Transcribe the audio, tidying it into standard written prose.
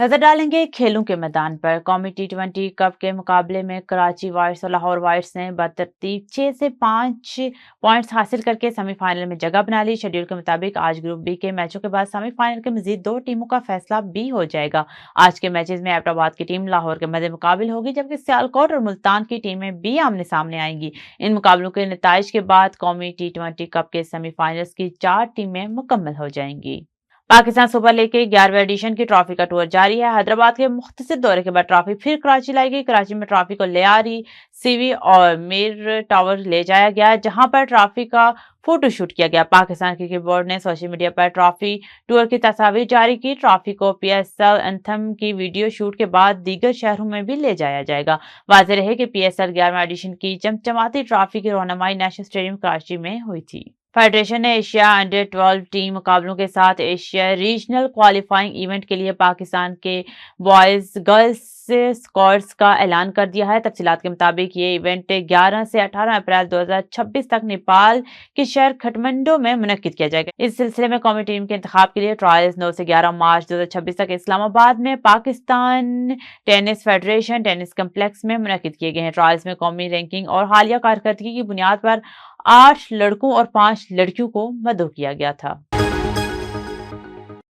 नजर डालेंगे खेलों के मैदान पर। कौमी टी20 कप के मुकाबले में कराची वारियर्स और लाहौर वारियर्स ने बतरतीब 6 से 5 पॉइंट्स हासिल करके सेमीफाइनल में जगह बना ली। शेड्यूल के मुताबिक आज ग्रुप बी के मैचों के बाद सेमीफाइनल के मजीद 2 टीमों का फैसला भी हो जाएगा। आज के मैचेस में एबटाबाद की टीम लाहौर के मद्दे मुकाबिल होगी, जबकि सियालकोट और मुल्तान की टीमें भी आमने सामने आएंगी। इन मुकाबलों के नताइज के बाद कौमी टी20 कप के सेमीफाइनल्स की 4 टीमें मुकम्मल हो जाएंगी। पाकिस्तान सुपर लीग के 11वें एडिशन की ट्रॉफी का टूर जारी है। हैदराबाद के मुख्तसर दौरे के बाद ट्रॉफी फिर कराची लाई गई। कराची में ट्रॉफी को लियारी, सीवी और मीर टावर ले जाया गया, जहां पर ट्रॉफी का फोटो शूट किया गया। पाकिस्तान क्रिकेट बोर्ड ने सोशल मीडिया पर ट्रॉफी टूर की तस्वीर जारी की। ट्रॉफी को पीएसएल एंथम की वीडियो शूट के बाद दीगर शहरों में भी ले जाया जाएगा। वाज़ेह रहे कि पीएसएल 11वें एडिशन की चमचमाती ट्रॉफी की रोनामाई नेशनल स्टेडियम कराची में हुई थी। फेडरेशन ने एशिया अंडर 12 टीम मुकाबलों के साथ एशिया रीजनल क्वालिफाइंग इवेंट के लिए पाकिस्तान के बॉयज गर्ल्स स्क्वाड्स का ऐलान कर दिया है। तफसीलात के मुताबिक ये इवेंट 11 से 18 अप्रैल 2026 तक नेपाल के शहर खटमंडो में मुनक्किद किया जाएगा। इस सिलसिले में कौमी टीम के इंतखाब के लिए ट्रायल्स 9 से 11 मार्च 2026 तक इस्लामाबाद में Pakistan tennis federation tennis complex में मुनक्किद किए गए हैं। ट्रायल्स में कौमी रैंकिंग और हालिया कारकर्दगी की बुनियाद पर 8 लड़कों और 5 लड़कियों को मदऊ किया गया था।